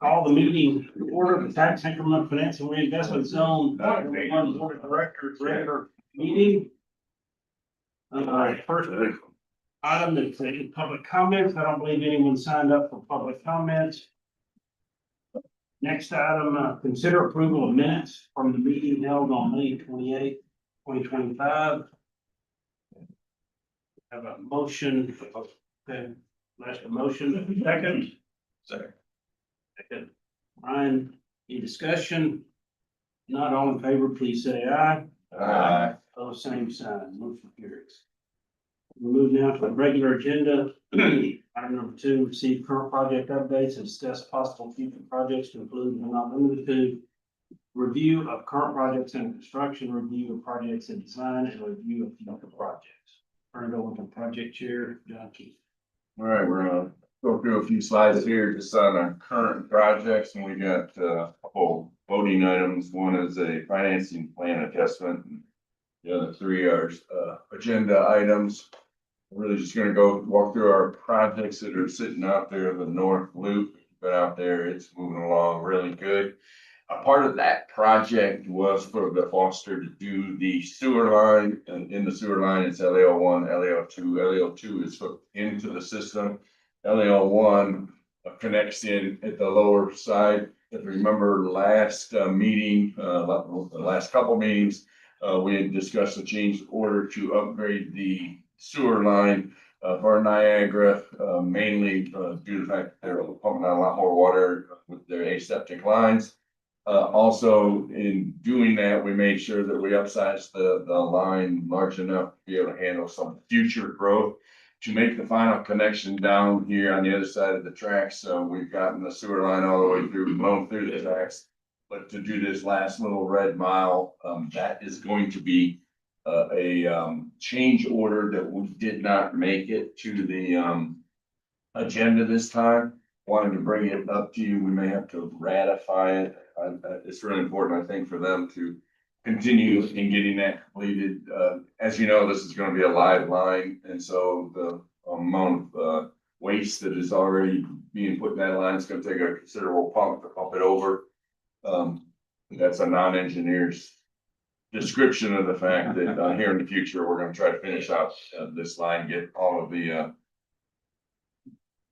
Call the meeting to order, the tax increment financial reinvestment zone, one board of directors, regular meeting. First item is public comments. I don't believe anyone signed up for public comments. Next item, consider approval of minutes from the meeting held on May 28th, 2025. Have a motion, okay, last motion, second. Second. Ryan, any discussion? Not all in favor, please say aye. Aye. Opposed, same sign, motion carries. We move now to the regular agenda. Item number 2, receive current project updates and discuss possible future projects to include but not limited to review of current projects and construction, review of projects and design, and review of future projects. Turn it over to project chair, John Keith. All right, we're gonna go through a few slides here just on our current projects, and we got a couple voting items. One is a financing plan adjustment, and the other three are agenda items. We're really just gonna go walk through our projects that are sitting out there. The North Loop, been out there, it's moving along really good. A part of that project was for the Foster to do the sewer line, and in the sewer line, it's LAO1, LAO2. LAO2 is hooked into the system. LAO1 connects in at the lower side. If you remember last meeting, the last couple meetings, we had discussed a change order to upgrade the sewer line for Niagara, mainly due to the fact that they're pumping out a lot more water with their aseptic lines. Also, in doing that, we made sure that we upsized the line large enough to be able to handle some future growth. To make the final connection down here on the other side of the tracks, so we've gotten the sewer line all the way through, blown through the tracks. But to do this last little red mile, that is going to be a change order that we did not make it to the agenda this time. Wanted to bring it up to you. We may have to ratify it. It's really important, I think, for them to continue in getting that completed. As you know, this is going to be a live line, and so the amount of waste that is already being put in that line is going to take a considerable pump to pump it over. That's a non-engineer's description of the fact that here in the future, we're going to try to finish out this line, get all of the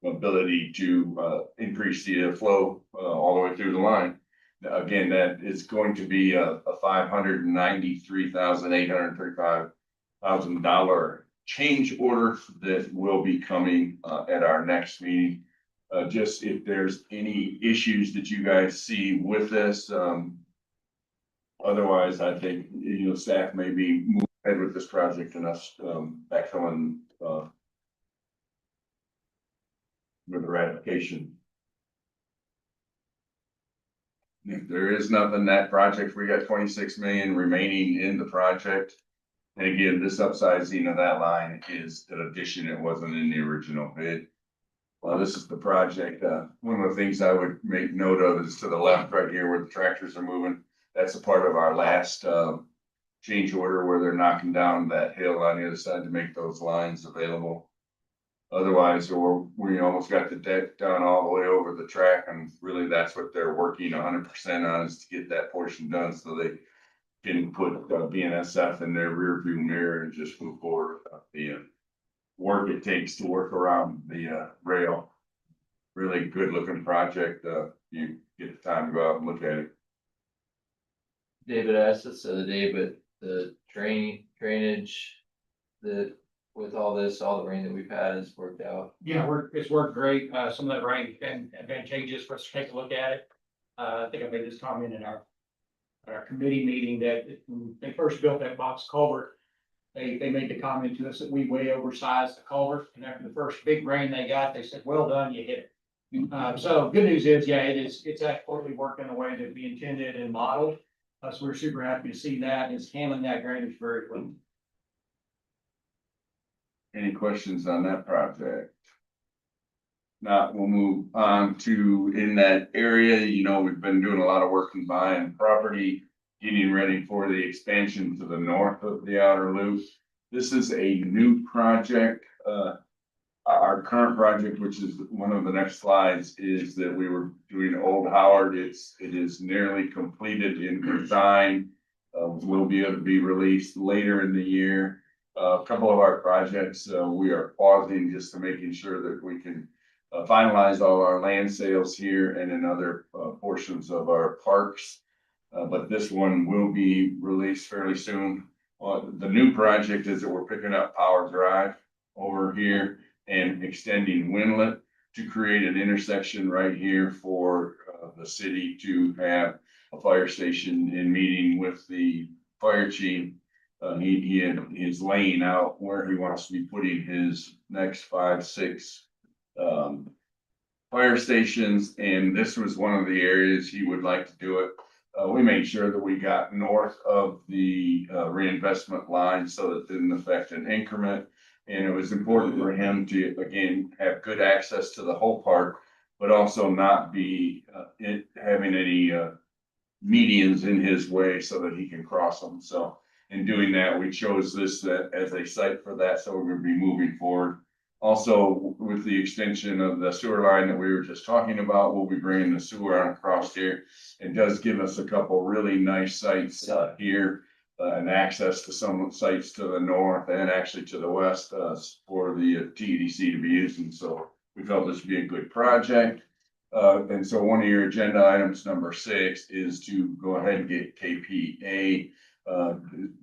ability to increase the flow all the way through the line. Again, that is going to be a $593,835,000 change order that will be coming at our next meeting. Just if there's any issues that you guys see with this, otherwise, I think, you know, staff may be moving ahead with this project and us backfilling with the ratification. If there is nothing, that project, we got 26 million remaining in the project. And again, this upsizing of that line is an addition. It wasn't in the original bid. Well, this is the project. One of the things I would make note of is to the left right here where the tractors are moving. That's a part of our last change order where they're knocking down that hill on the other side to make those lines available. Otherwise, we almost got the deck done all the way over the track, and really that's what they're working 100% on, is to get that portion done so they can put BNSF in their rear view mirror and just move forward without the work it takes to work around the rail. Really good looking project. You get the time to go out and look at it. David asked us the other day, but the drainage, with all this, all the rain that we've had has worked out. Yeah, it's worked great. Some of that rain has been advantageous for us to take a look at it. I think I made this comment in our committee meeting that when they first built that box culvert, they made the comment to us that we way oversized the culvert. And after the first big rain they got, they said, well done, you hit it. So good news is, yeah, it's actually working the way that we intended and modeled. So we're super happy to see that. It's handling that drainage very well. Any questions on that project? Not, we'll move on to in that area. You know, we've been doing a lot of work in buying property, getting ready for the expansion to the north of the outer loop. This is a new project Our current project, which is one of the next slides, is that we were doing Old Howard. It is nearly completed in design. Will be able to be released later in the year. A couple of our projects, we are pausing just to making sure that we can finalize all our land sales here and in other portions of our parks. But this one will be released fairly soon. The new project is that we're picking up Power Drive over here and extending Winlet to create an intersection right here for the city to have a fire station. In meeting with the fire chief, he is laying out where he wants to be putting his next 5, 6 fire stations, and this was one of the areas he would like to do it. We made sure that we got north of the reinvestment line so that it didn't affect an increment. And it was important for him to, again, have good access to the whole park, but also not be having any medians in his way so that he can cross them. So in doing that, we chose this as a site for that. So we're going to be moving forward. Also, with the extension of the sewer line that we were just talking about, we'll be bringing the sewer on across here. It does give us a couple really nice sites here and access to some sites to the north and actually to the west for the TEDC to be using. So we felt this would be a good project. And so one of your agenda items, number 6, is to go ahead and get KPA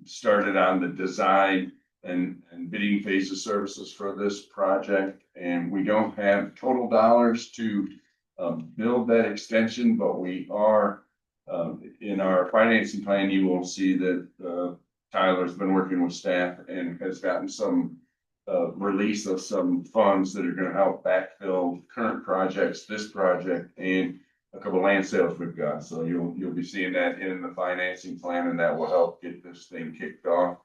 started on the design and bidding phase of services for this project. And we don't have total dollars to build that extension, but we are in our financing plan. You will see that Tyler's been working with staff and has gotten some release of some funds that are going to help backfill current projects, this project, and a couple land sales we've got. So you'll be seeing that in the financing plan, and that will help get this thing kicked off.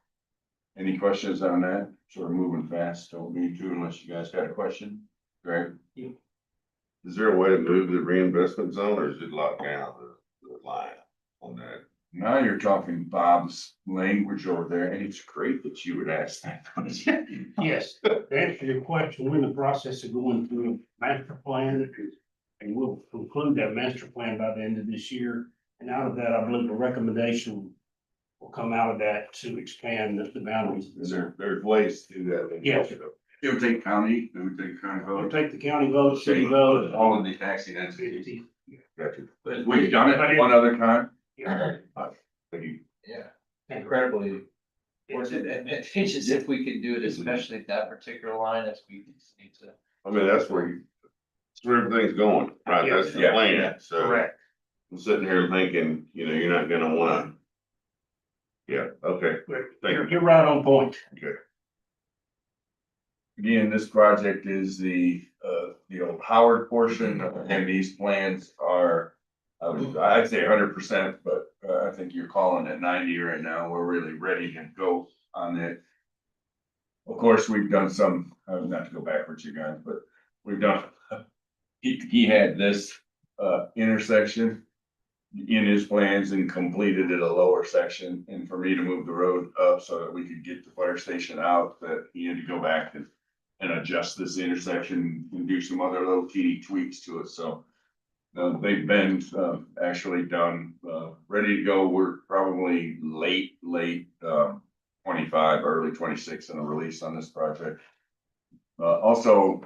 Any questions on that? Sort of moving fast. Don't need to unless you guys got a question. Greg? Is there a way to move the reinvestment zone, or is it locked down the line on that? Now you're talking Bob's language over there, and it's great that you would ask that question. Yes, to answer your question, we're in the process of going through a master plan. And we'll conclude that master plan by the end of this year. And out of that, I believe a recommendation will come out of that to expand the boundaries. There's ways to do that. Yes. It would take county, We'll take the county vote, city vote. all of the taxing entities. Gotcha. But We've done it one other time. Yeah. Thank you. yeah, incredibly. It's advantageous if we could do it, especially at that particular line, as we just need to. I mean, that's where everything's going, right? That's the Yeah, plan, so. Correct. I'm sitting here thinking, you're not gonna wanna. Yeah, okay, thank you. You're right on point. Again, this project is the old Howard portion, and these plans are, I'd say 100%, but I think you're calling it 90 right now. We're really ready to go on it. Of course, we've done some, not to go backwards, you guys, but we've done, he had this intersection in his plans and completed it a lower section, and for me to move the road up so that we could get the fire station out, that he had to go back and adjust this intersection and do some other little teeny tweaks to it. So they've been actually done, ready to go. We're probably late 25, early 26 in a release on this project. Also,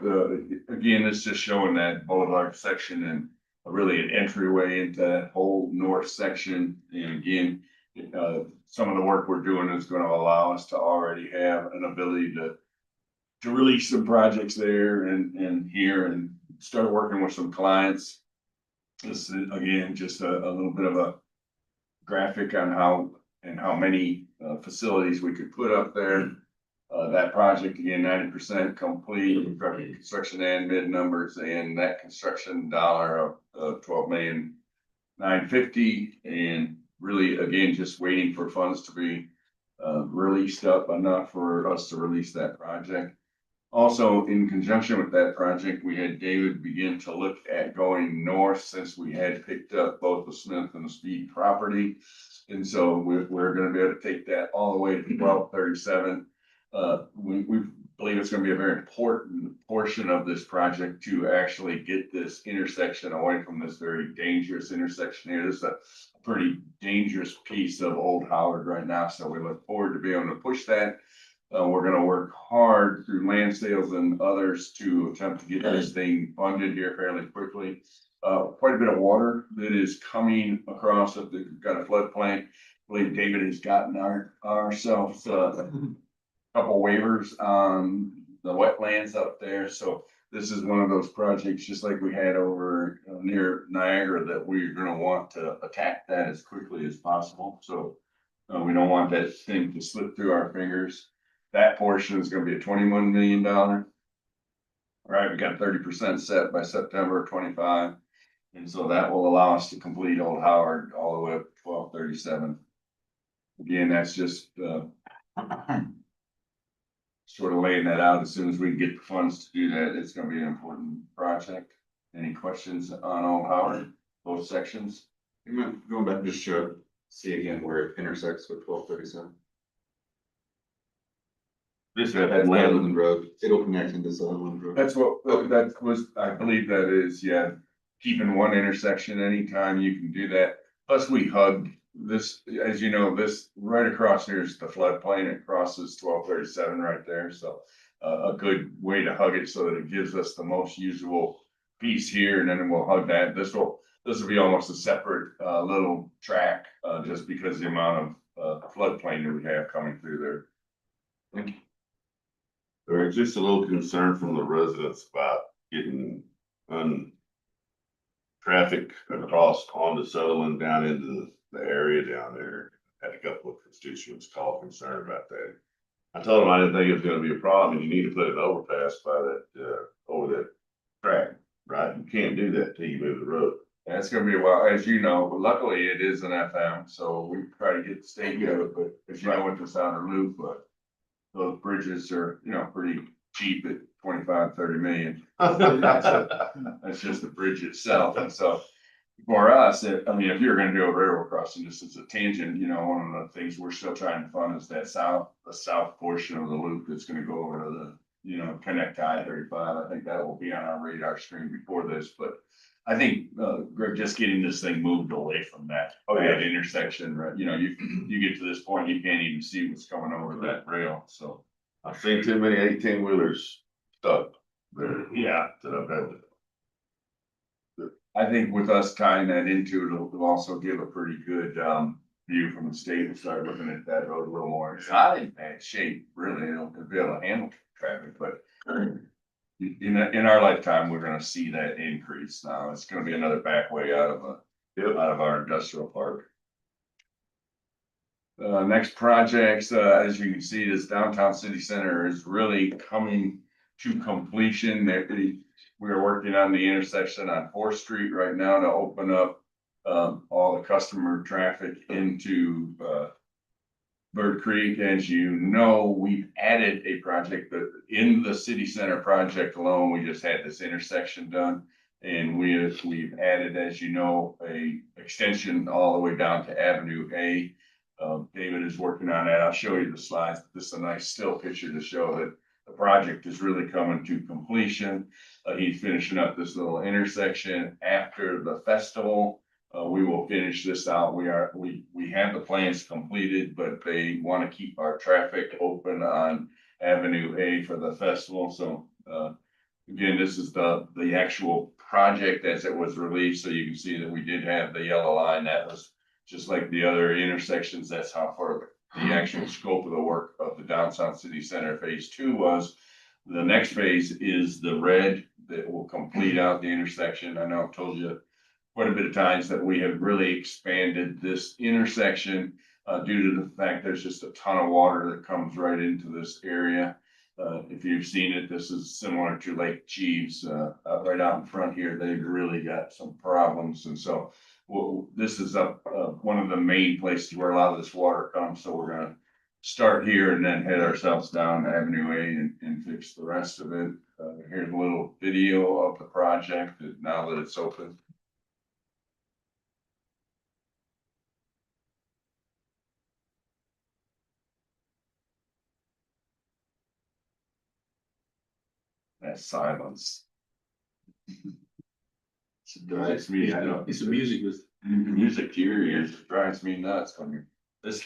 again, it's just showing that boulevard section and really an entryway into that whole north section. And again, some of the work we're doing is going to allow us to already have an ability to release some projects there and here and start working with some clients. This is again just a little bit of a graphic on how many facilities we could put up there. That project, again, 90% complete. We've got the construction and mid numbers, and that construction dollar of $12,950,000, and really again just waiting for funds to be released up enough for us to release that project. Also, in conjunction with that project, we had David begin to look at going north, since we had picked up both the Smith and the Speed property. And so we're going to be able to take that all the way to 1237. We've believe it's gonna be a very important portion of this project to actually get this intersection away from this very dangerous intersection here. This is a pretty dangerous piece of Old Howard right now, so we look forward to being able to push that. We're gonna work hard through land sales and others to attempt to get this thing funded here fairly quickly. Quite a bit of water that is coming across, we've got a floodplain. I believe David has gotten ourselves, couple waivers on the wetlands up there, so this is one of those projects, just like we had over near Niagara, that we're gonna want to attack that as quickly as possible, so. We don't want that thing to slip through our fingers. That portion is gonna be a $21 million. All right, we got 30% set by September 25, and so that will allow us to complete Old Howard all the way up to 1237. Again, that's just sort of laying that out. As soon as we can get the funds to do that, it's gonna be an important project. Any questions on Old Howard, both sections? Going back, just to see again where it intersects with 1237. This That's had Sutherland land, Road, it'll connect into Sutherland Road. That's what, that was, I believe that is, yeah, keeping one intersection anytime you can do that. Plus we hug this, as you know, this right across here is the floodplain. It crosses 1237 right there, so. A good way to hug it so that it gives us the most usable piece here, and then we'll hug that. This will be almost a separate, little track, just because the amount of, floodplain that we have coming through there. Thank you. there is just a little concern from the residents about getting traffic across onto Sutherland down into the area down there. Had a couple of constituents call concerned about that. I told them I didn't think it was gonna be a problem, and you need to put an overpass by that, over that track, right? You can't do that till you move the road. And it's gonna be a while, as you know, but luckily it is an FM, so we try to get the state to do it, but as you know, with this outer loop, but. Those bridges are, pretty cheap at 25-30 million. That's just the bridge itself, and so. For us, if you're gonna do a railroad crossing, just as a tangent, one of the things we're still trying to fund is the south portion of the loop that's gonna go over to the, connect to I-35. I think that will be on our radar screen before this, but. I think, Greg, just getting this thing moved away from that, that intersection, right, you get to this point, you can't even see what's coming over that rail, so. I've seen too many 18-wheelers stuck there. Yeah. That I've had to. I think with us tying that into it, it'll also give a pretty good, view from the state and start looking at that road a little more. It's not in bad shape, really, it'll be able to handle traffic, but. In our lifetime, we're gonna see that increase now. It's gonna be another back way out of our industrial park. Next projects, as you can see, this downtown city center is really coming to completion. We are working on the intersection on 4th Street right now to open up all the customer traffic into Bird Creek. As you know, we've added a project that in the city center project alone, we just had this intersection done. And we've added, as you know, a extension all the way down to Avenue A. David is working on that. I'll show you the slides. This is a nice still picture to show that the project is really coming to completion. He's finishing up this little intersection after the festival. We will finish this out. We have the plans completed, but they want to keep our traffic open on Avenue A for the festival. So, again, this is the actual project as it was released. So you can see that we did have the yellow line. That was just like the other intersections. That's how far the actual scope of the work of the downtown city center phase 2 was. The next phase is the red that will complete out the intersection. I know I've told you quite a bit of times that we have really expanded this intersection due to the fact there's just a ton of water that comes right into this area. If you've seen it, this is similar to Lake Jeeves, right out in front here. They've really got some problems, and so this is one of the main places where a lot of this water comes. So we're gonna start here and then head ourselves down Avenue A and fix the rest of it. Here's a little video of the project now that it's open. That silence. It drives me, I know. It's the music was. Music to your ears, it drives me nuts when you're, this.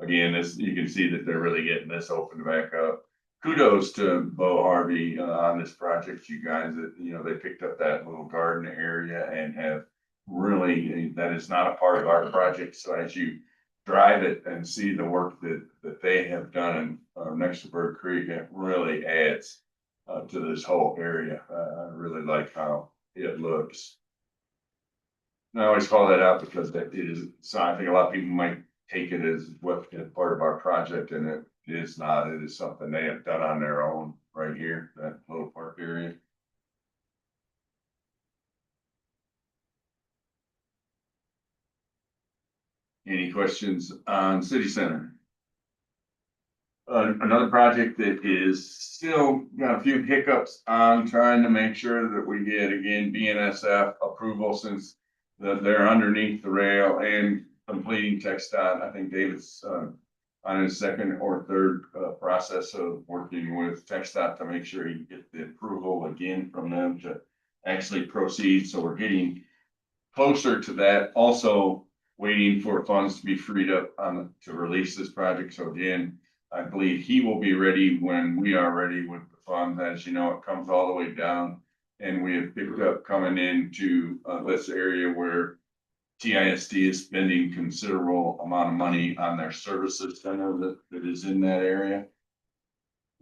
Again, this, you can see that they're really getting this opened back up. Kudos to Bo Harvey, on this project, you guys, that, you know, they picked up that little garden area and have really, that is not a part of our project, so as you drive it and see the work that they have done, next to Bird Creek, it really adds, to this whole area. I really like how it looks. And I always call that out because that is, so I think a lot of people might take it as what part of our project, and it is not. It is something they have done on their own right here, that little park area. Any questions on city center? Another project that is still got a few hiccups on trying to make sure that we get, again, BNSF approval, since they're underneath the rail and completing TxDOT. I think David's on his second or third process of working with TxDOT to make sure he can get the approval again from them to actually proceed. So we're getting closer to that. Also waiting for funds to be freed up to release this project. So again, I believe he will be ready when we are ready with the funds. As you know, it comes all the way down, and we have picked up coming into this area where TISD is spending considerable amount of money on their services center that is in that area.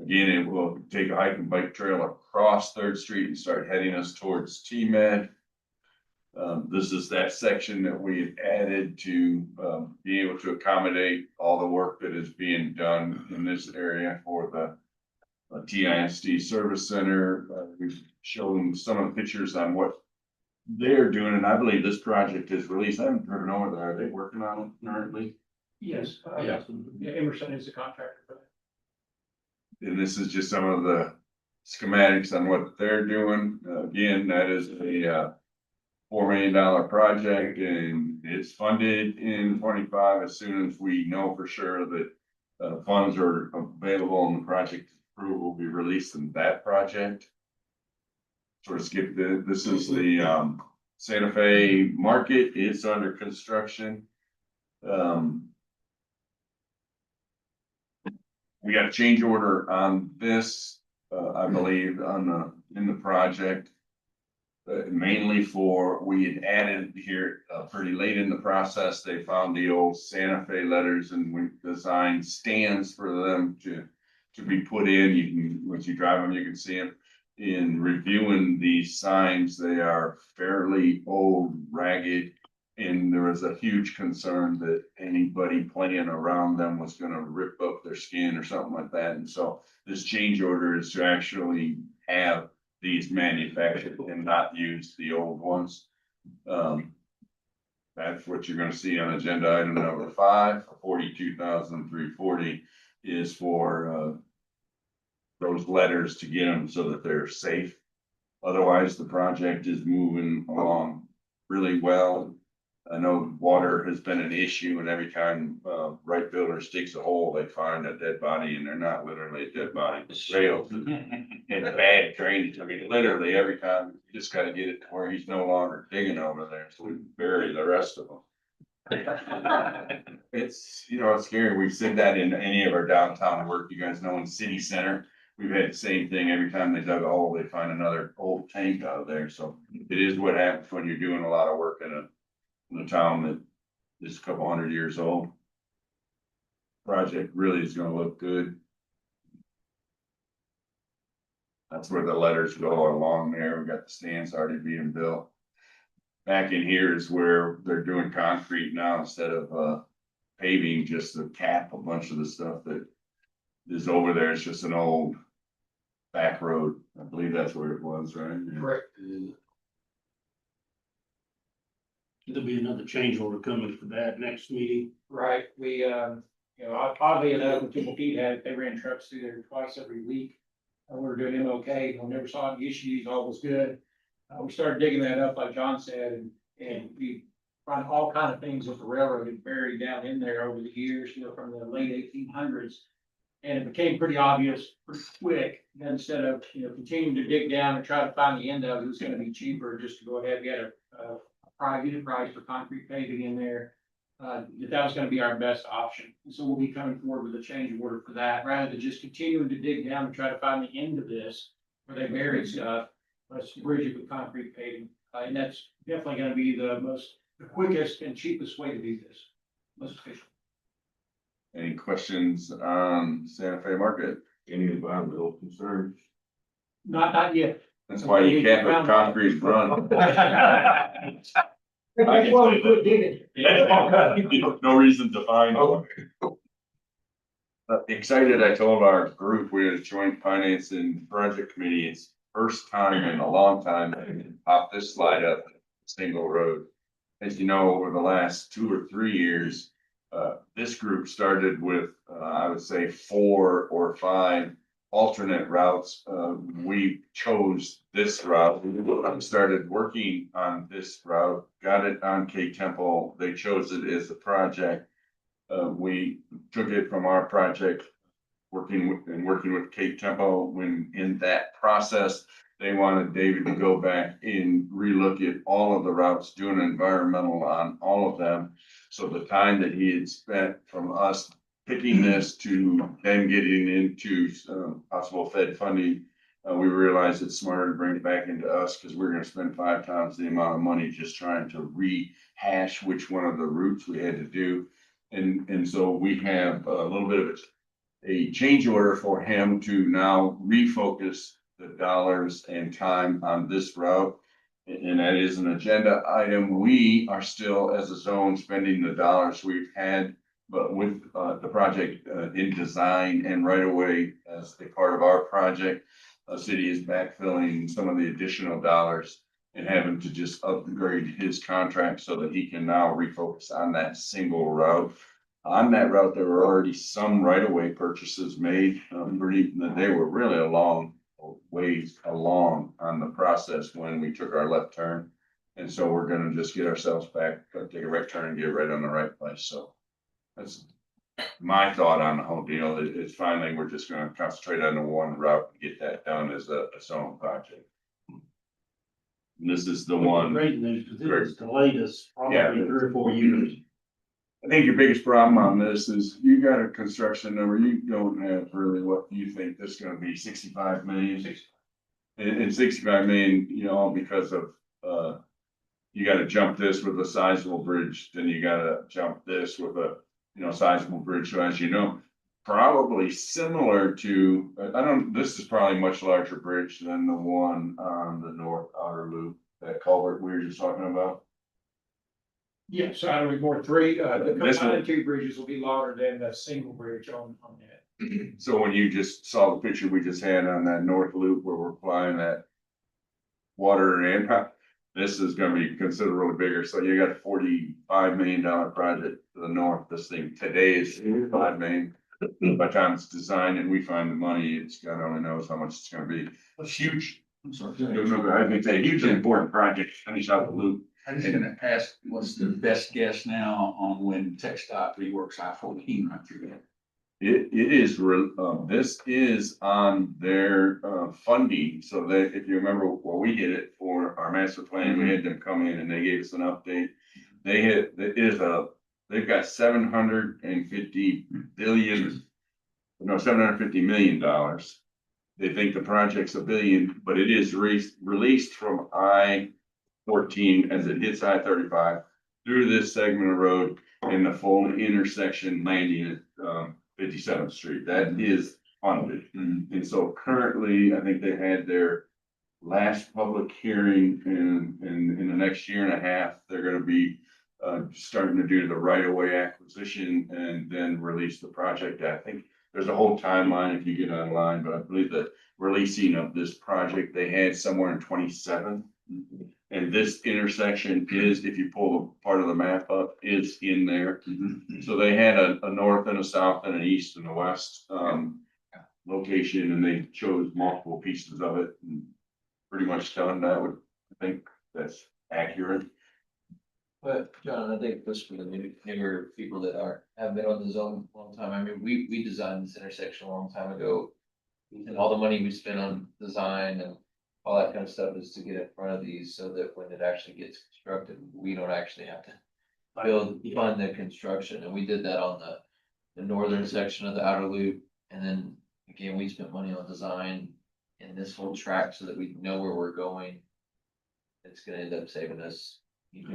Again, it will take a hike and bike trail across Third Street and start heading us towards TMed. This is that section that we have added to be able to accommodate all the work that is being done in this area for the TISD service center. We've shown some of the pictures on what they're doing, and I believe this project is released. I haven't driven over there. Are they working on it currently? Yes, Yeah. yeah, Emerson is the contractor for that. And this is just some of the schematics on what they're doing. Again, that is a $4 million project, and it's funded in 25 as soon as we know for sure that funds are available and the project approval will be released in that project. Sort of skip this is the Santa Fe Market. It's under construction. We got a change order on this, I believe, in the project. Mainly for, we had added here pretty late in the process, they found the old Santa Fe letters, and we designed stands for them to be put in. You can, once you drive them, you can see them. In reviewing these signs, they are fairly old, ragged, and there was a huge concern that anybody playing around them was gonna rip up their skin or something like that. And so this change order is to actually have these manufactured and not use the old ones. That's what you're gonna see on agenda item number 5, $42,340 is for those letters to get them so that they're safe. Otherwise, the project is moving along really well. I know water has been an issue, and every time Wright Builders digs a hole, they find a dead body, and they're not literally a dead body, it's rails and bad drainage. I mean, literally every time, you just gotta get it to where he's no longer digging over there, so we can bury the rest of them. It's, you know, it's scary. We've said that in any of our downtown work. You guys know in city center, we've had the same thing. Every time they dug a hole, they find another old tank out of there. So it is what happens when you're doing a lot of work in a town that is a couple hundred years old. Project really is gonna look good. That's where the letters go along there. We got the stands already being built. Back in here is where they're doing concrete now instead of paving, just to cap a bunch of the stuff that is over there. It's just an old back road. I believe that's where it was, right? Correct. There'll be another change order coming for that next meeting. Right, we, oddly enough, when Triple P had, they ran trucks through there twice every week. And we were doing MOK, we never saw any issues, all was good. We started digging that up, like John said, and we found all kind of things with the railroad had buried down in there over the years, from the late 1800s. And it became pretty obvious pretty quick, that instead of, continuing to dig down and try to find the end of it, it was gonna be cheaper just to go ahead, we had a unit price for concrete paving in there. That was gonna be our best option, and so we'll be coming forward with a change order for that, rather than just continuing to dig down and try to find the end of this, where they buried stuff. Let's bridge it with concrete paving, and that's definitely gonna be the quickest and cheapest way to do this, most efficient. Any questions on Santa Fe Market? Any environmental concerns? Not yet. That's why you can't put concrete run. That's why we quit digging. No reason to find. Excited, I told our group, we had a joint finance and project committee, it's first time in a long time, I can pop this slide up, single road. As you know, over the last 2 or 3 years, this group started with, I would say 4 or 5 alternate routes. We chose this route, we started working on this route, got it on K Temple, they chose it as a project. We took it from our project, working with Cape Tempo. When in that process, they wanted David to go back and relook at all of the routes, do an environmental on all of them. So the time that he had spent from us picking this to then getting into possible Fed funding, we realized it's smarter to bring it back into us because we're gonna spend 5 times the amount of money just trying to rehash which one of the routes we had to do. And so we have a little bit of a change order for him to now refocus the dollars and time on this route. And that is an agenda item. We are still, as a zone, spending the dollars we've had, but with the project in design and right away as a part of our project, the city is backfilling some of the additional dollars and having to just upgrade his contract so that he can now refocus on that single route. On that route, there were already some right-of-way purchases made, they were really a long ways along on the process when we took our left turn. And so we're gonna just get ourselves back, take a right turn and get right on the right place, so. That's my thought on the whole deal, is finally, we're just gonna concentrate on the one route and get that done as a zone project. And this is the one. Great news, because it's delayed us probably Yeah. 3 or 4 years. I think your biggest problem on this is you got a construction number, you don't have really what you think this is gonna be, 65 million. And 65 million, because of, you gotta jump this with a sizable bridge, then you gotta jump this with a, sizable bridge, so as you know. Probably similar to, this is probably much larger bridge than the one on the north outer loop, that culvert we were just talking about. Yeah, so out of Report 3, the This one- combined 2 bridges will be longer than the single bridge on that. So when you just saw the picture we just had on that north loop where we're applying that water and this is gonna be considerably bigger. So you got a $45 million project to the north. This thing today is $5 million. By the time it's designed and we find the money, it's God only knows how much it's gonna be. It's huge. I'm sorry. I think it's a hugely important project. Finish out the loop. I was gonna ask, what's the best guess now on when TxDOT reworks I-14 right through there? It is, this is on their funding, so that if you remember, well, we did it for our master plan, we had them come in and they gave us an update. They've got $750 million. They think the project's $1 billion, but it is released from I-14 as it hits I-35 through this segment of road and the full intersection landing at 57th Street. That is funded. And so currently, I think they had their last public hearing in the next year and a half, they're gonna be starting to do the right-of-way acquisition and then release the project. I think there's a whole timeline if you get online, but I believe the releasing of this project, they had somewhere in 27. And this intersection is, if you pull the part of the map up, is in there. So they had a north and a south and an east and a west location, and they chose multiple pieces of it and pretty much done. I think that's accurate. But John, I think this for the newer people that have been on the zone a long time, I mean, we designed this intersection a long time ago. And all the money we spent on design and all that kind of stuff is to get in front of these so that when it actually gets constructed, we don't actually have to fund the construction, and we did that on the northern section of the outer loop. And then, again, we spent money on design in this whole track so that we know where we're going. It's gonna end up saving us. You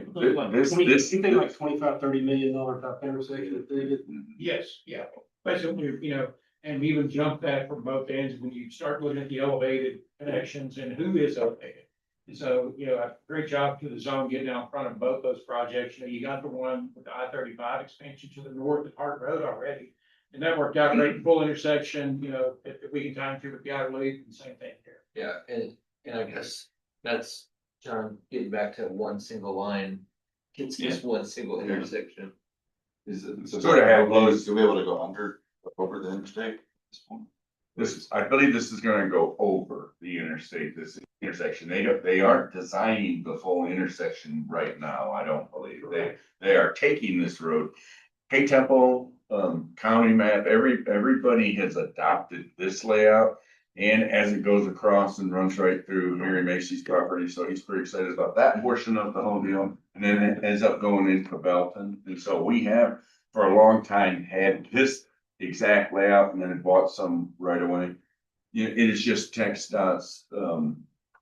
This- think like $25-30 million type intersection, if they get. Yes, yeah, basically, you know, and we even jump that from both ends when you start looking at the elevated connections and who is elevated. And so, you know, a great job to the zone getting out in front of both those projects. You know, you got the one with the I-35 expansion to the north of Park Road already. And that worked out great, full intersection, you know, if we can time through with the outer loop, and same thing here. Yeah, and I guess that's, John, getting back to one single line, it's just one single intersection. Is it? Sort of have those- To be able to go over the interstate at this point? I believe this is gonna go over the interstate, this intersection. They aren't designing the full intersection right now, I don't believe. They are taking this road. Hay Temple, county map, everybody has adopted this layout. And as it goes across and runs right through Mary Macy's property, so he's pretty excited about that portion of the whole deal. And then it ends up going into Belton, and so we have, for a long time, had this exact layout and then bought some right away. You know, it is just TxDOT's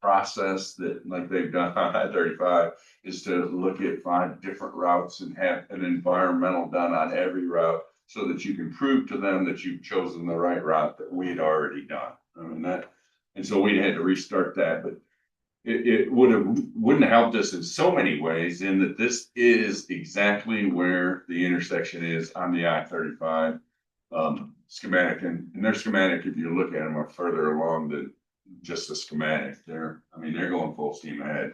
process that, like they've done on I-35, is to look at 5 different routes and have an environmental done on every route so that you can prove to them that you've chosen the right route that we had already done. I mean, and so we had to restart that, but it wouldn't have helped us in so many ways, in that this is exactly where the intersection is on the I-35 schematic, and their schematic, if you look at them, are further along than just the schematic. They're going full steam ahead.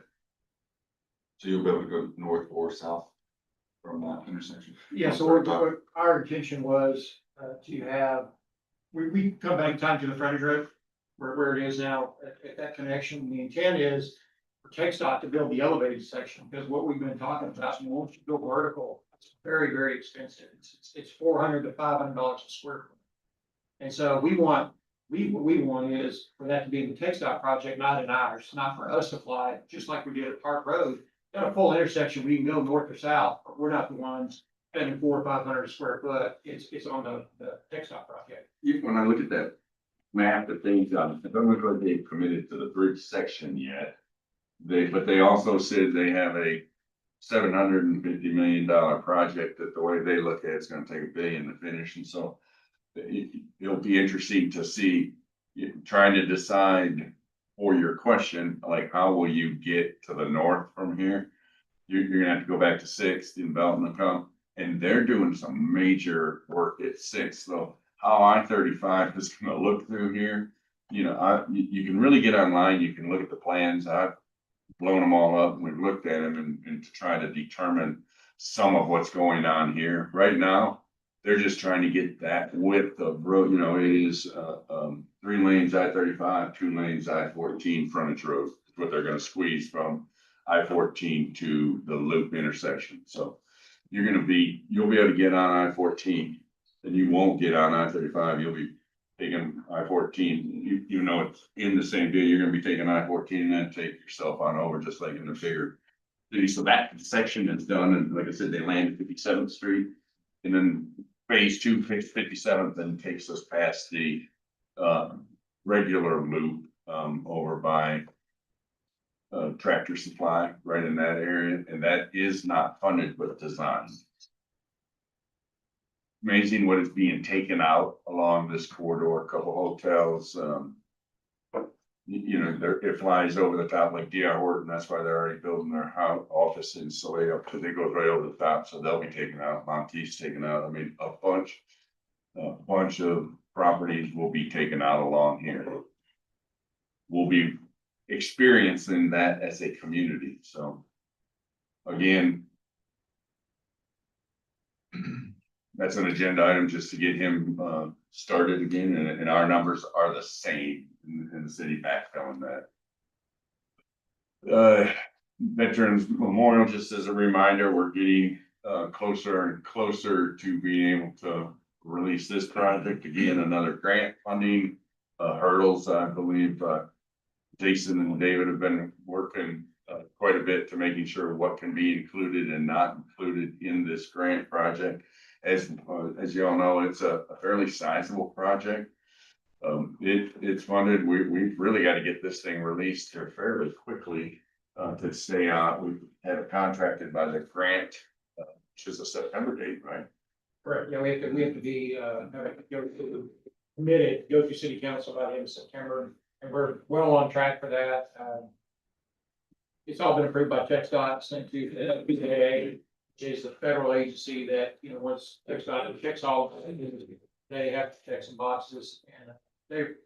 So you'll be able to go north or south from that intersection? Yeah, so what our intention was, to have, we come back in time to the frontage road, where it is now, at that connection. The intent is for TxDOT to build the elevated section, because what we've been talking about, you know, once you go vertical, it's very, very expensive. It's $400 to $500 a square foot. And so what we want is for that to be in the TxDOT project, not in ours, not for us to fly, just like we did at Park Road. Got a full intersection, we can go north or south, but we're not the ones spending $400 or $500 a square foot. It's on the TxDOT project. When I look at that map that they've done, it doesn't look like they've committed to the bridge section yet. But they also said they have a $750 million project that, the way they look at it, it's gonna take $1 billion to finish, and so it'll be interesting to see, trying to decide, for your question, like, how will you get to the north from here? You're gonna have to go back to 6th in Belton and come, and they're doing some major work at 6th, so how I-35 is gonna look through here, you can really get online, you can look at the plans. I've blown them all up, and we've looked at them and to try to determine some of what's going on here. Right now, they're just trying to get that width of road, it is 3 lanes I-35, 2 lanes I-14 frontage road, is what they're gonna squeeze from I-14 to the loop intersection. So you'll be able to get on I-14, and you won't get on I-35, you'll be taking I-14, you know, it's in the same deal, you're gonna be taking I-14 and then take yourself on over, just like in the bigger city. So that section is done, and like I said, they land at 57th Street, and then phase 2, 57th, then takes us past the regular loop over by Tractor Supply, right in that area, and that is not funded but designed. Amazing what is being taken out along this corridor. A couple hotels, it flies over the top, like D.R. Horton. That's why they're already building their office in Saleo, because it goes right over the top, so they'll be taken out. Monteith's taken out. I mean, a bunch of properties will be taken out along here. We'll be experiencing that as a community, so again, that's an agenda item just to get him started again, and our numbers are the same in the city backfilling that. Veterans Memorial, just as a reminder, we're getting closer and closer to being able to release this project. Again, another grant funding hurdles, I believe, Jason and David have been working quite a bit to making sure what can be included and not included in this grant project. As you all know, it's a fairly sizable project. It's funded, we've really got to get this thing released here fairly quickly to stay on. We have it contracted by the grant, which is a September date, right? Correct, yeah, we have to be, have it go to, committed, go to city council by the end of September, and we're well on track for that. It's all been approved by TxDOT, sent to BZA, which is the federal agency that, you know, once TxDOT checks all of it, they have to check some boxes, and they're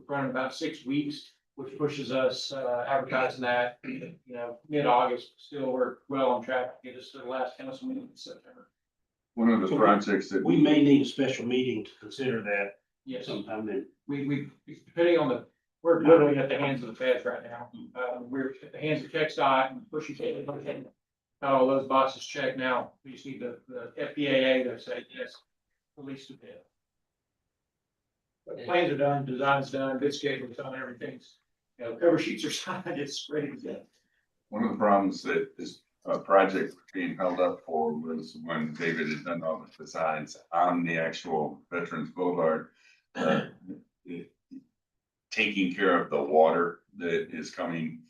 running about 6 weeks, which pushes us, advertising that, you know, mid-August. Still, we're well on track to get us to the last council meeting in September. One of the projects that We may need a special meeting to consider that Yes, sometime then. we, depending on we're literally at the hands of the feds right now. We're at the hands of TxDOT and pushing, all those boxes checked now. We just need the FPAA to say, yes, release the bid. But plans are done, design's done, bid schedule's done, everything's, you know, cover sheets are signed, it's ready to go. one of the problems that this project was being held up for was when David had done all the designs on the actual Veterans Boulevard. Taking care of the water that is coming,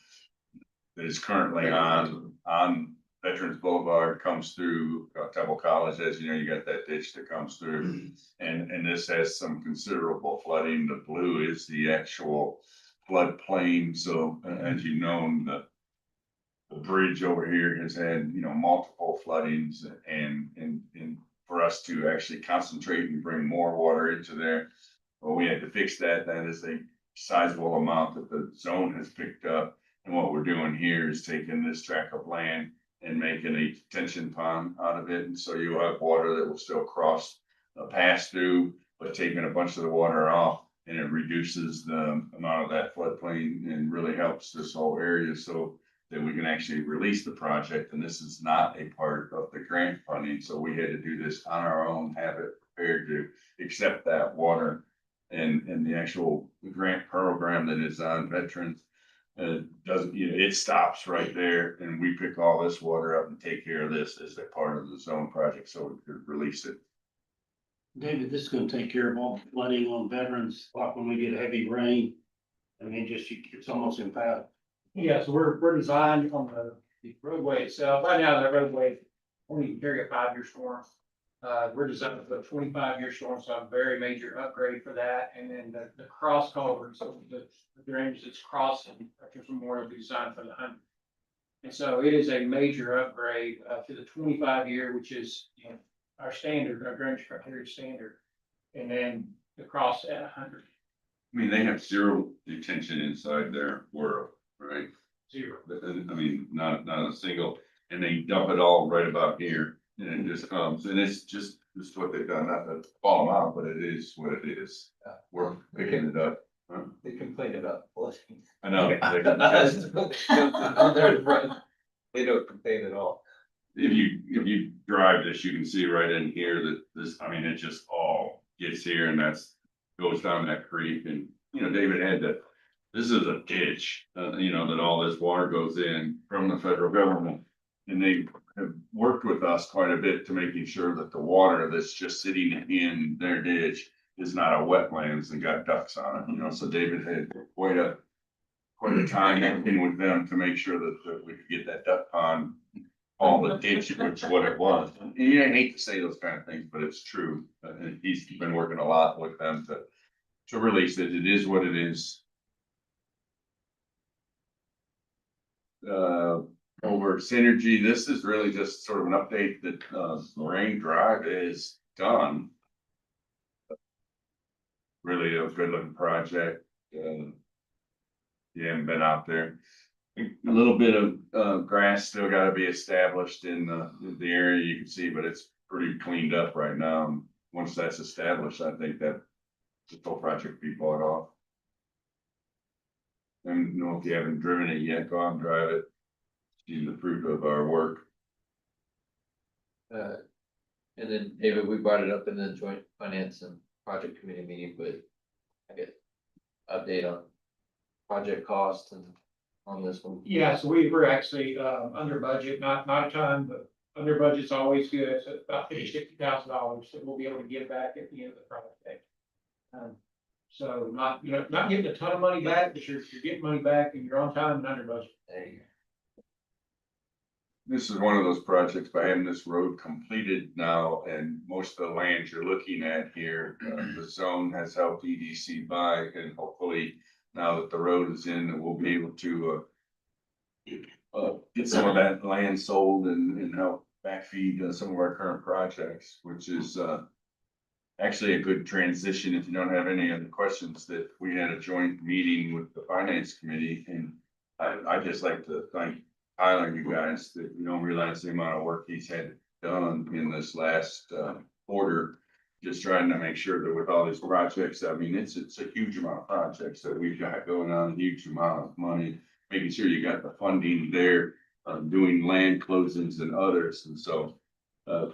that is currently on Veterans Boulevard, comes through Temple College. As you know, you got that ditch that comes through, and this has some considerable flooding. The blue is the actual floodplain. So as you know, the bridge over here has had, you know, multiple floodings, and for us to actually concentrate and bring more water into there, well, we had to fix that. That is a sizable amount that the zone has picked up. And what we're doing here is taking this tract of land and making a detention pond out of it. And so you'll have water that will still pass through, but taking a bunch of the water off, and it reduces the amount of that floodplain and really helps this whole area so that we can actually release the project. And this is not a part of the grant funding. So we had to do this on our own, have it prepared to accept that water. And the actual grant program that is on veterans doesn't, you know, it stops right there, and we pick all this water up and take care of this as a part of the zone project, so we could release it. David, this is gonna take care of all the flooding on veterans, like when we get heavy rain. I mean, it's almost impossible. Yeah, so we're designed on the roadway itself. Right now, that roadway only can carry a 5-year storm. We're designed for a 25-year storm, so a very major upgrade for that. And then the cross culvert, so the drainage that's crossing Veterans Memorial will be designed for the 100. And so it is a major upgrade to the 25-year, which is, you know, our standard, our drainage criteria standard. And then the cross at 100. I mean, they have zero detention inside their world, right? Zero. I mean, not a single, and they dump it all right about here, and it just comes, and it's just what they've done, not to call them out, but it is what it is. We're picking it up. Huh? They complain about flooding. I know. They don't complain at all. If you drive this, you can see right in here that this, I mean, it just all gets here, and goes down that creek. And, you know, David this is a ditch, you know, that all this water goes in from the federal government. And they have worked with us quite a bit to making sure that the water that's just sitting in their ditch is not a wetlands and got ducks on it, you know. So David had quite a time working with them to make sure that we could get that duck pond, all the ditch, which is what it was. And you hate to say those kind of things, but it's true. And he's been working a lot with them to release it. It is what it is. Over Synergy, this is really just sort of an update that Moraine Drive is done. Really a good looking project. You haven't been out there. A little bit of grass still got to be established in the area, you can see, but it's pretty cleaned up right now. And once that's established, I think that the whole project will be bought off. I don't know if you haven't driven it yet, go out and drive it. see the fruit of our work. And then David, we brought it up in the joint finance and project committee meeting, but I get update on project costs and on this one. Yeah, so we were actually, under budget, not a ton, but under budget's always good, so about $50,000 that we'll be able to give back at the end of the project. So not, not getting a ton of money back, but you're getting money back and you're on time and under budget. There you go. This is one of those projects by having this road completed now and most of the land you're looking at here, the zone has helped EDC buy, and hopefully now that the road is in, that we'll be able to get some of that land sold and help backfeed some of our current projects, which is actually a good transition. If you don't have any other questions, that we had a joint meeting with the finance committee, and I just like to thank Tyler, you guys, that you don't realize the amount of work he's had done in this last quarter. Just trying to make sure that with all these projects, I mean, it's a huge amount of projects that we've got going on, a huge amount of money, making sure you got the funding there, doing land closings and others. And so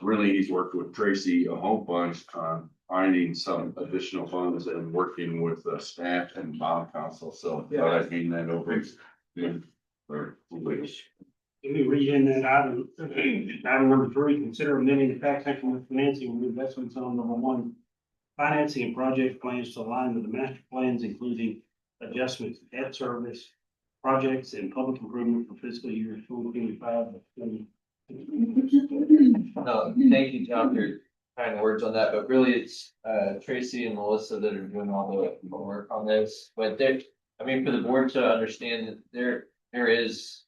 really, he's worked with Tracy a whole bunch on finding some additional funds and working with staff and bond council. So thought I'd hand that over. Let me read in that item, item number 3, consider amending the tax increment financing and investment zone number 1. Financing and project plans to align with the master plans, including adjustments to debt service, projects and public improvement for fiscal year 2025. No, thank you, John, for your kind words on that, but really it's Tracy and Melissa that are doing all the work on this. But there, I mean, for the board to understand that there is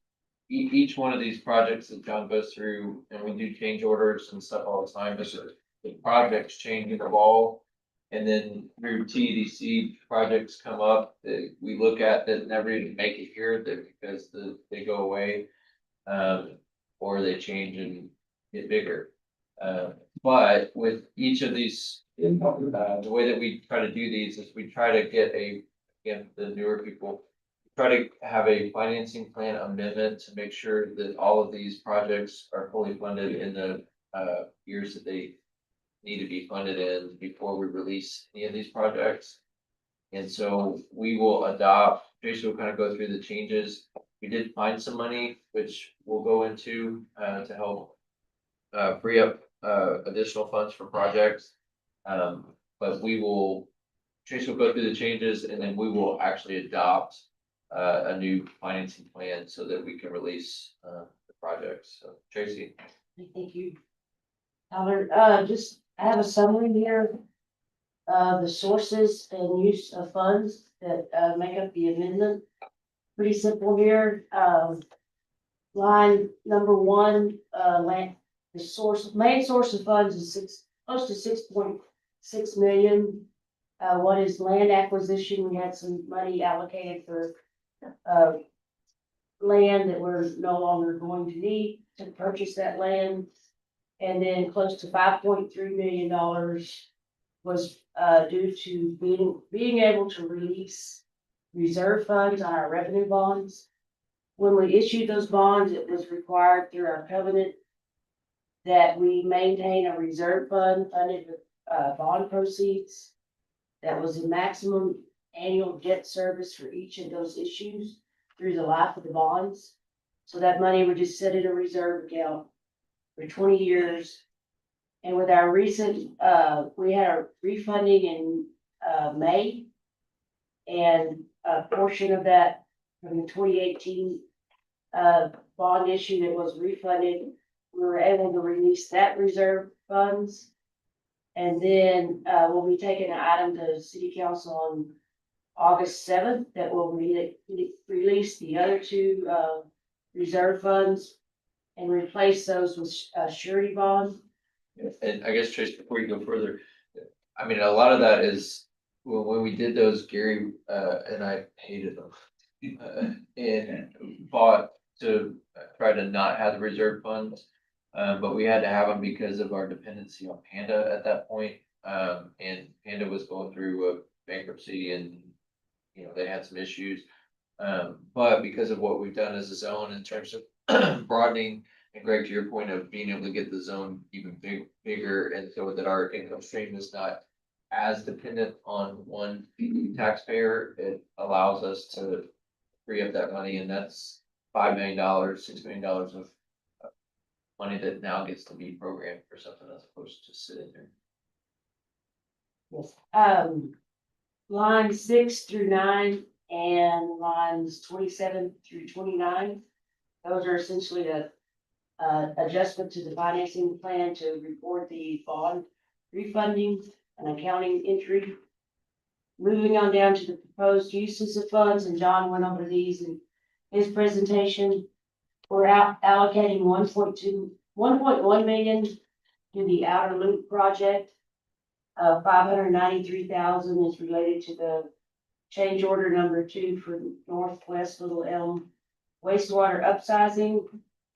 each one of these projects that John goes through, and we do change orders and stuff all the time, but the projects change and evolve. And then through TEDC, projects come up that we look at that never even make it here, that because they go away, or they change and get bigger. But with each of these, the way that we try to do these is we try to get again, the newer people, try to have a financing plan amendment to make sure that all of these projects are fully funded in the years that they need to be funded in before we release any of these projects. And so we will adopt, Jason will kind of go through the changes. We did find some money, which we'll go into to help free up additional funds for projects. But Tracy will go through the changes, and then we will actually adopt a new financing plan so that we can release the projects. So Tracy. Thank you. Tyler, I have a summary here of the sources and use of funds that make up the amendment. Pretty simple here. Line number 1, main source of funds is close to 6.6 million. What is land acquisition? We had some money allocated for land that we're no longer going to need to purchase that land. And then close to $5.3 million was due to being able to release reserve funds on our revenue bonds. When we issued those bonds, it was required through our covenant that we maintain a reserve fund funded with bond proceeds. That was the maximum annual debt service for each of those issues through the life of the bonds. So that money would just sit in a reserve account for 20 years. And with our recent, we had a refunding in May, and a portion of that from the 2018 bond issue that was refunded, we were able to release that reserve funds. And then we'll be taking an item to City Council on August 7th that will release the other 2 reserve funds and replace those with surety bonds. And I guess, Trace, before you go further, I mean, a lot of that is when we did those, Gary and I hated them and fought to try to not have the reserve funds. But we had to have them because of our dependency on Panda at that point. And Panda was going through a bankruptcy, and they had some issues. But because of what we've done as a zone in terms of broadening. And Greg, to your point of being able to get the zone even bigger, and so that our income stream is not as dependent on one taxpayer, it allows us to free up that money, and that's $5 million, $6 million of money that now gets to be programmed for something as opposed to just sitting there. Yes. Lines 6 through 9 and lines 27 through 29. Those are essentially a adjustment to the financing plan to report the bond refunding and accounting entry. Moving on down to the proposed uses of funds, and John went over these in his presentation. We're allocating 1.1 million to the outer loop project. 593,000 is related to the change order number 2 for Northwest Little Elm wastewater upsizing.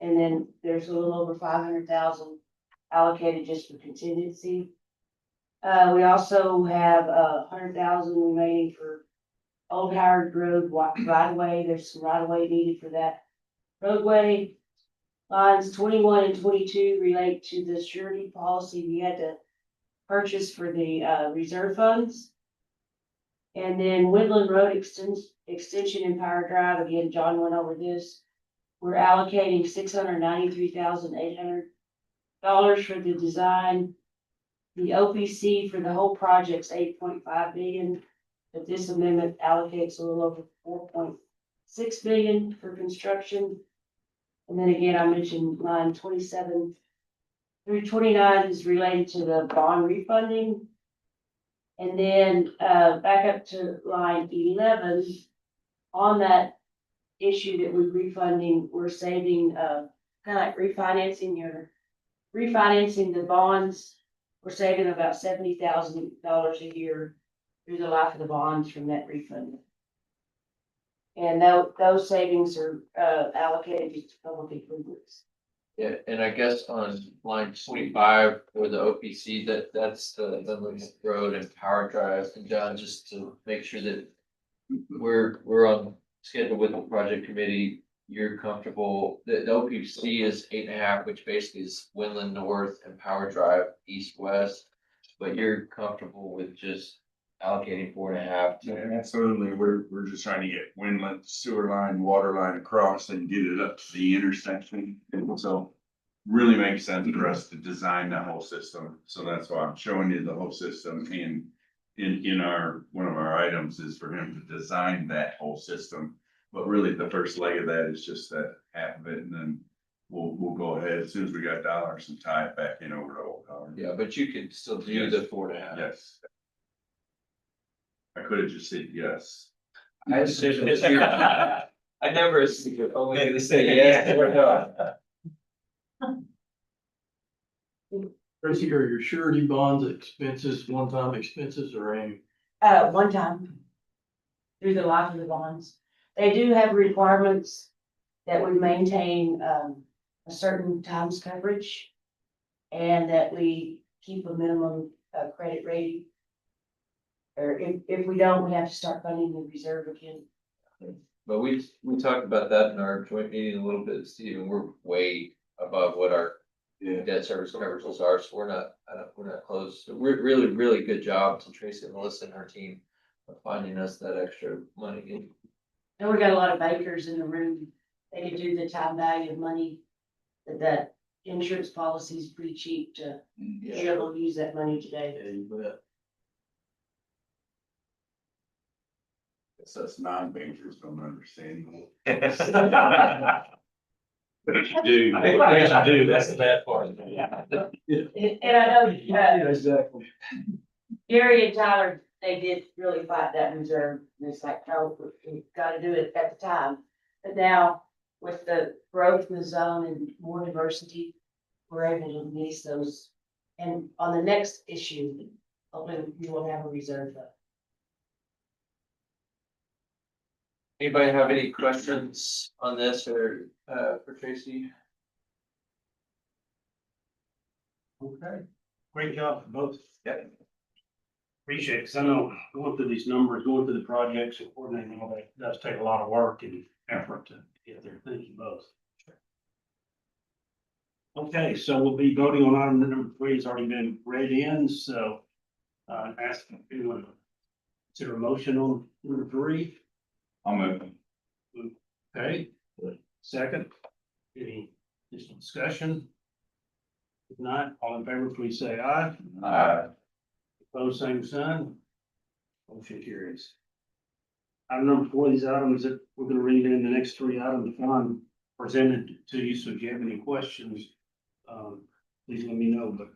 And then there's a little over 500,000 allocated just for contingency. We also have 100,000 remaining for Old Howard Road right away. There's some right away needed for that roadway. Lines 21 and 22 relate to the surety policy we had to purchase for the reserve funds. And then Woodland Road extension and Power Drive, again, John went over this. We're allocating $693,800 for the design. The OPC for the whole project's 8.5 billion, but this amendment allocates a little over 4.6 billion for construction. And then again, I mentioned line 27 through 29 is related to the bond refunding. And then back up to line 11, on that issue that we're refunding, we're saving, kind of like refinancing the bonds. We're saving about $70,000 a year through the life of the bonds from that refund. And those savings are allocated to public improvements. Yeah, and I guess on line 25 for the OPC, that's the Woodland Road and Power Drive. And John, just to make sure that we're on schedule with the project committee, you're comfortable, the OPC is 8.5, which basically is Woodland North and Power Drive east-west, but you're comfortable with just allocating 4.5 to. Yeah, absolutely. We're just trying to get Windlet sewer line, water line across and get it up to the intersection. And so really makes sense for us to design that whole system. So that's why I'm showing you the whole system, and in our, one of our items is for him to design that whole system. But really the first leg of that is just that half of it, and then we'll go ahead as soon as we got dollars and tie it back in over to Old Howard. Yeah, but you could still do the 4.5. Yes. I could have just said yes. I assume it's you. I never assume, only to say yes or no. Tracy, are your surety bonds expenses, one-time expenses or annual? One time through the life of the bonds. They do have requirements that we maintain a certain times coverage and that we keep a minimum credit rating. Or if we don't, we have to start funding the reserve again. But we talked about that in our joint meeting a little bit, Steve, and we're way above what our debt service coverages are, so we're not close. So we're really good job to Tracy and Melissa and her team of finding us that extra money. And we got a lot of bankers in the room. They could do the time value of money. That insurance policy is pretty cheap to be able to use that money today. Yeah, you bet. It's us non-bankers don't understand. But if you do, that's the bad part. And I know, Exactly. Gary and Tyler, they did really fight that reserve. And it's like, no, we gotta do it at the time. But now with the growth in the zone and more diversity, we're able to release those. And on the next issue, hopefully we will have a reserve fund. Anybody have any questions on this or for Tracy? Okay, great job for both. Yep. Appreciate it, because I know going through these numbers, going through the projects and coordinating all that does take a lot of work and effort to get there. Thank you both. Okay, so we'll be voting on item number 3. It's already been read in, so ask if anyone to consider a motion on number 3. I'll move. Okay, second. Any additional discussion? If not, all in favor, please say aye. Opposed, same sign. Motion carries. Item number 4, these items that we're gonna read in the next 3 items on presented to you, so if you have any questions, please let me know, but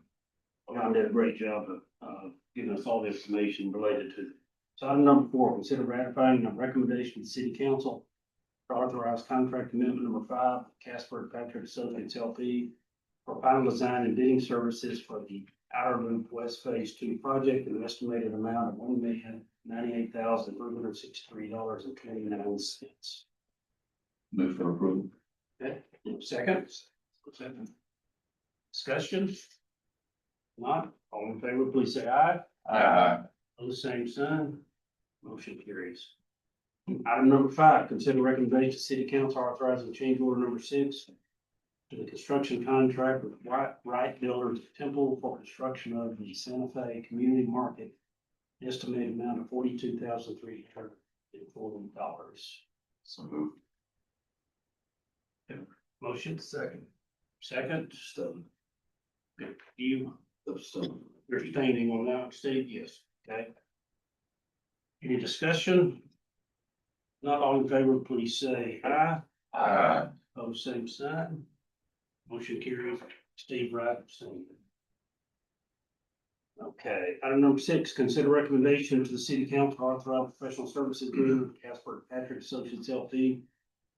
Ron did a great job of giving us all the information related to it. So item number 4, consider ratifying a recommendation to the city council to authorize contract amendment number 5, Casper Patrick Associates LP for final design and bidding services for the Outer Loop West Phase 2 project, an estimated amount of $1,098,363.29. Move for approval. Okay, second. Second. Discussion? Not, all in favor, please say aye. On the same sign, motion carries. Item number 5, consider recommendation to city council authorizing change order number 6 to the construction contract with Wright Builders Temple for construction of the Santa Fe Community Market. Estimated amount of $42,340. So move. Motion second. Second. Good. You, you're abstaining on that, Steve? Yes. Okay. Any discussion? Not all in favor, please say aye. Opposed, same sign. Motion carries. Steve Wright abstaining. Okay, item number 6, consider recommendation to the city council to authorize professional services agreement with Casper Patrick Associates LP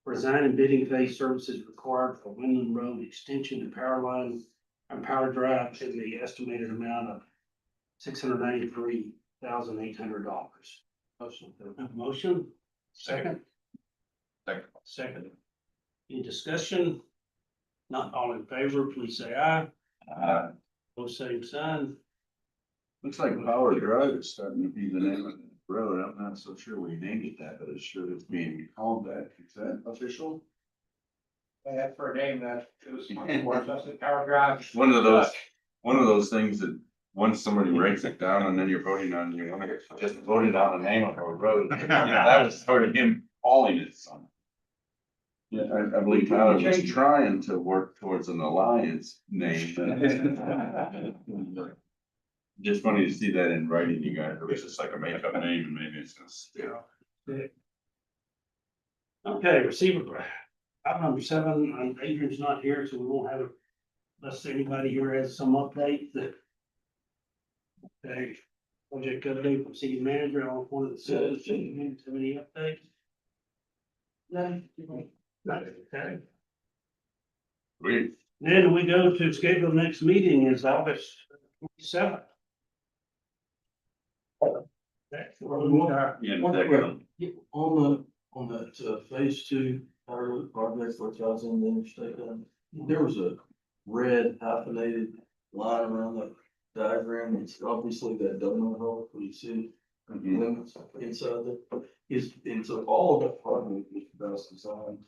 for design and bidding phase services required for Windland Road extension to power line and power drive in the estimated amount of $693,800. Motion, second. Second. Any discussion? Not all in favor, please say aye. Both same sign. Looks like Power Drive is starting to be the name of the road. I'm not so sure we named it that, but it's sure it's being called that. Is that official? They had for a name that it was Power Drive. One of those things that once somebody writes it down and then you're voting on, you want to just voted on the name of a road. That was sort of him calling it something. Yeah, I believe Tyler was trying to work towards an alliance name. Just funny to see that in writing, you guys. It was just like a makeup name and maybe it's gonna stick. Okay, receiver. Item number 7, Adrian's not here, so we won't have it unless anybody here has some update that. Okay, project update from city manager on one of the citizens, have any updates? No. Okay. Great. Then we go to schedule next meeting is August 27th. That's where we want our- On that phase 2 power loop project where I was in the interstate, there was a red hyphenated line around the diagram. It's obviously that donut hole where you see limits inside there. And so all of that project was best designed,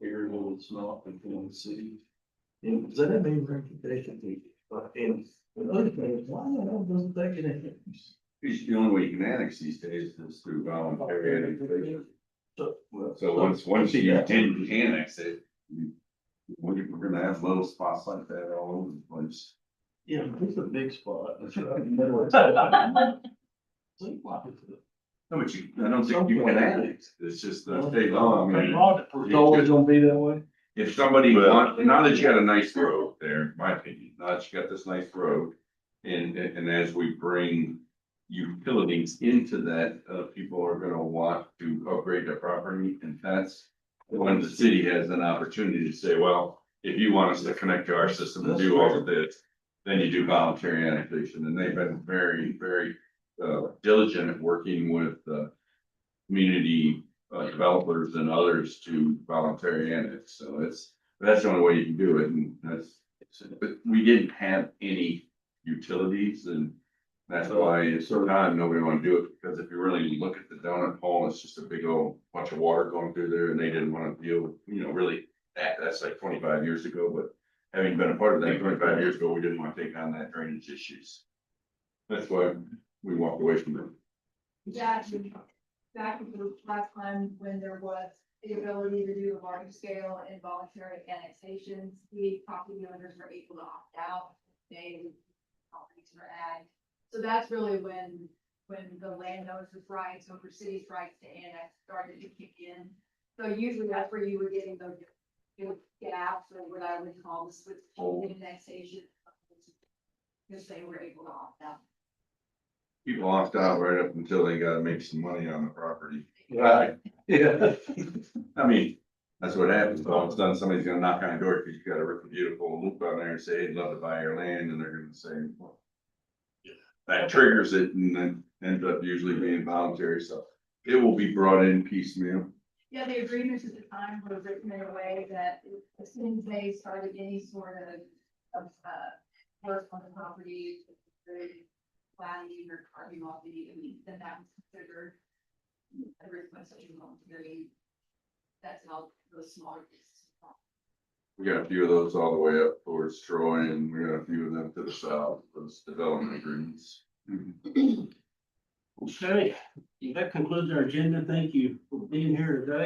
area that's not within the city. And does that have any reputation? And the other thing is, why the hell doesn't that get annexed? The only way you can annex these days is through voluntary annexation. So Once you annex it, we're gonna have little spots like that all over the place. yeah, it's a big spot. That's right. in the middle of town. Seems like it's a- No, but I don't think you can annex. It's just the state law. I mean, It's always gonna be that way. if somebody wants, now that you got a nice road there, in my opinion, now that you got this nice road. And as we bring utilities into that, people are gonna want to upgrade their property, and that's when the city has an opportunity to say, well, if you want us to connect to our system and do all of this, then you do voluntary annexation, and they've been very, very diligent at working with community developers and others to voluntary annex, so that's the only way you can do it, and but we didn't have any utilities, and that's why it's so time nobody wanna do it, because if you really look at the donut hole, it's just a big old bunch of water going through there, and they didn't wanna deal with, really, that's like 25 years ago, but having been a part of that 25 years ago, we didn't want to take on that drainage issues. That's why we walked away from it. Back in the last time when there was the ability to do large scale involuntary annexations, the property owners were able to opt out. They properties were ag. So that's really when the landowners' rights over cities' rights to annex started to kick in. So usually that's where you were getting those gaps, or what I would call the switch annexation. Because they were able to opt out. People opt out right up until they gotta make some money on the property. Right. Yeah. I mean, that's what happens. All of a sudden, somebody's gonna knock on your door because you got a really beautiful loop on there and say, I'd love to buy your land, and they're gonna say, well. That triggers it and then ends up usually being voluntary, so it will be brought in piecemeal. Yeah, the agreements at the time were written in a way that as soon as they started any sort of work on the property, planning or carving off any, then that was considered a request of voluntary. That's how those smaller pieces. We got a few of those all the way up towards Troy, and we got a few of them to the south, those development agreements. Okay, that concludes our agenda. Thank you for being here today.